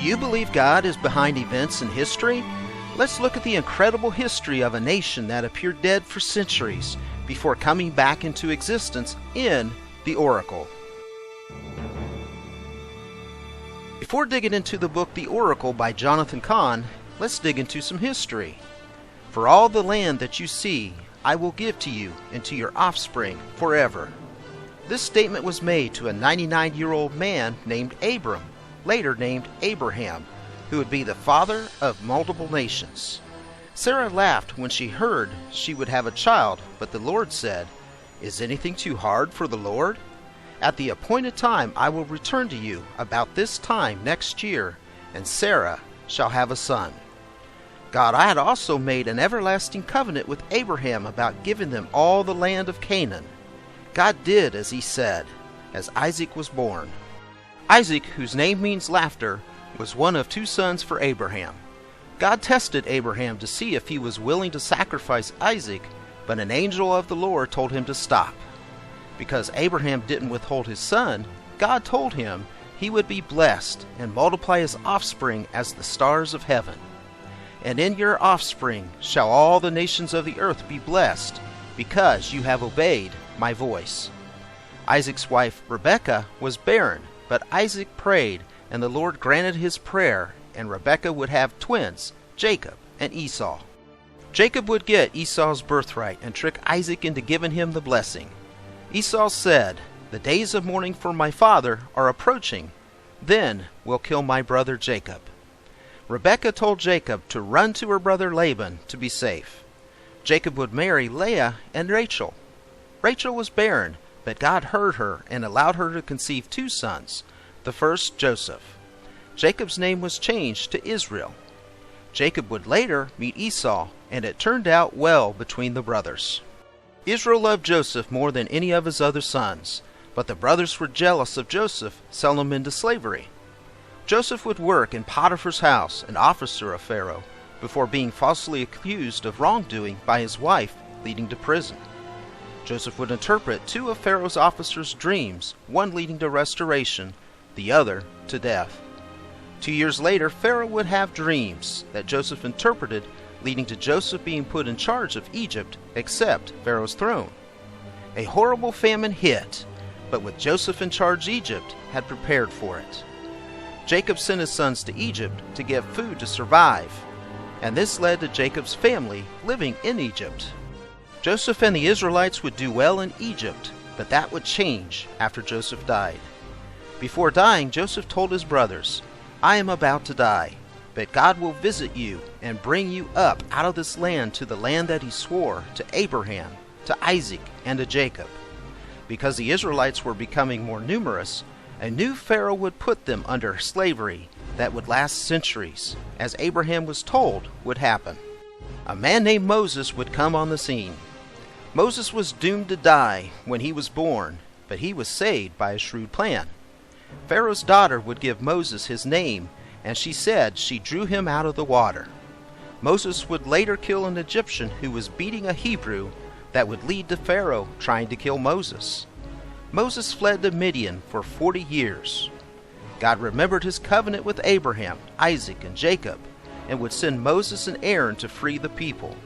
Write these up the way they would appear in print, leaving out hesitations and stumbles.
you believe God is behind events in history? Let's look at the incredible history of a nation that appeared dead for centuries before coming back into existence in the Oracle. Before digging into the book The Oracle by Jonathan Cahn, let's dig into some history. For all the land that you see, I will give to you and to your offspring forever. This statement was made to a 99-year-old man named Abram, later named Abraham, who would be the father of multiple nations. Sarah laughed when she heard she would have a child, but the Lord said, "Is anything too hard for the Lord? At the appointed time I will return to you about this time next year, and Sarah shall have a son." God had also made an everlasting covenant with Abraham about giving them all the land of Canaan. God did as he said, as Isaac was born. Isaac, whose name means laughter, was one of two sons for Abraham. God tested Abraham to see if he was willing to sacrifice Isaac, but an angel of the Lord told him to stop. Because Abraham didn't withhold his son, God told him he would be blessed and multiply his offspring as the stars of heaven. And in your offspring shall all the nations of the earth be blessed, because you have obeyed my voice. Isaac's wife Rebekah was barren, but Isaac prayed, and the Lord granted his prayer, and Rebekah would have twins, Jacob and Esau. Jacob would get Esau's birthright and trick Isaac into giving him the blessing. Esau said, "The days of mourning for my father are approaching. Then we'll kill my brother Jacob." Rebekah told Jacob to run to her brother Laban to be safe. Jacob would marry Leah and Rachel. Rachel was barren, but God heard her and allowed her to conceive two sons, the first Joseph. Jacob's name was changed to Israel. Jacob would later meet Esau, and it turned out well between the brothers. Israel loved Joseph more than any of his other sons, but the brothers were jealous of Joseph, selling him into slavery. Joseph would work in Potiphar's house, an officer of Pharaoh, before being falsely accused of wrongdoing by his wife, leading to prison. Joseph would interpret two of Pharaoh's officers' dreams, one leading to restoration, the other to death. 2 years later, Pharaoh would have dreams that Joseph interpreted, leading to Joseph being put in charge of Egypt, except Pharaoh's throne. A horrible famine hit, but with Joseph in charge, Egypt had prepared for it. Jacob sent his sons to Egypt to get food to survive, and this led to Jacob's family living in Egypt. Joseph and the Israelites would do well in Egypt, but that would change after Joseph died. Before dying, Joseph told his brothers, "I am about to die, but God will visit you and bring you up out of this land to the land that he swore to Abraham, to Isaac, and to Jacob." Because the Israelites were becoming more numerous, a new Pharaoh would put them under slavery that would last centuries, as Abraham was told would happen. A man named Moses would come on the scene. Moses was doomed to die when he was born, but he was saved by a shrewd plan. Pharaoh's daughter would give Moses his name, and she said she drew him out of the water. Moses would later kill an Egyptian who was beating a Hebrew that would lead to Pharaoh trying to kill Moses. Moses fled to Midian for 40 years. God remembered his covenant with Abraham, Isaac, and Jacob, and would send Moses and Aaron to free the people.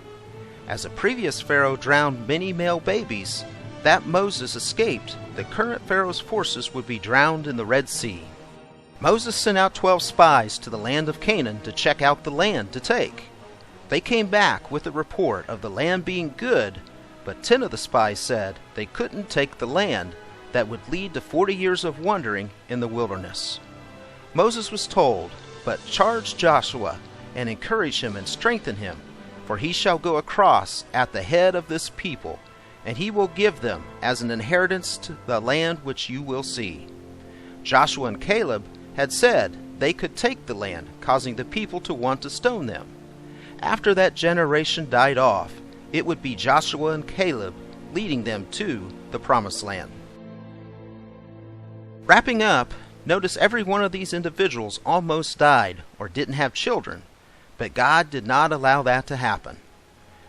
As the previous Pharaoh drowned many male babies, that Moses escaped, the current Pharaoh's forces would be drowned in the Red Sea. Moses sent out 12 spies to the land of Canaan to check out the land to take. They came back with a report of the land being good, but 10 of the spies said they couldn't take the land that would lead to 40 years of wandering in the wilderness. Moses was told, "But charge Joshua, and encourage him and strengthen him, for he shall go across at the head of this people, and he will give them as an inheritance to the land which you will see." Joshua and Caleb had said they could take the land, causing the people to want to stone them. After that generation died off, it would be Joshua and Caleb leading them to the Promised Land. Wrapping up, notice every one of these individuals almost died or didn't have children, but God did not allow that to happen.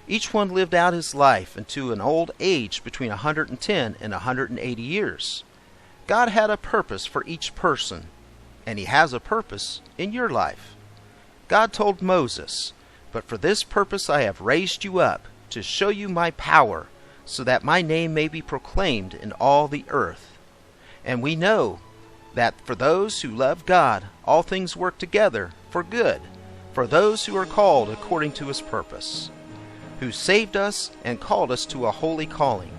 Each one lived out his life into an old age between 110 and 180 years. God had a purpose for each person, and He has a purpose in your life. God told Moses, "But for this purpose I have raised you up, to show you my power, so that my name may be proclaimed in all the earth." And we know that for those who love God, all things work together for good, for those who are called according to His purpose, who saved us and called us to a holy calling,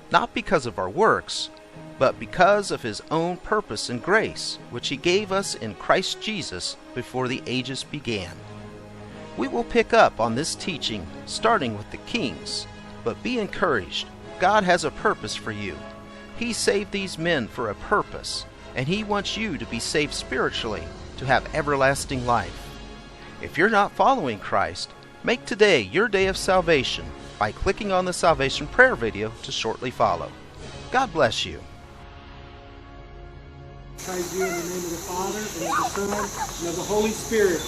not because of our works, but because of His own purpose and grace, which He gave us in Christ Jesus before the ages began. We will pick up on this teaching starting with the kings, but be encouraged. God has a purpose for you. He saved these men for a purpose, and He wants you to be saved spiritually, to have everlasting life. If you're not following Christ, make today your day of salvation by clicking on the salvation prayer video to shortly follow. God bless you. Praise you in the name of the Father, and of the Son, and of the Holy Spirit.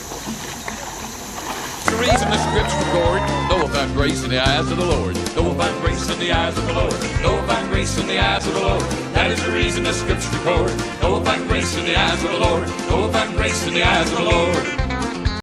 The reason the scriptures record, though I find grace in the eyes of the Lord. Though I find grace in the eyes of the Lord. Though I find grace in the eyes of the Lord. That is the reason the scriptures record. Though I find grace in the eyes of the Lord. Though I find grace in the eyes of the Lord.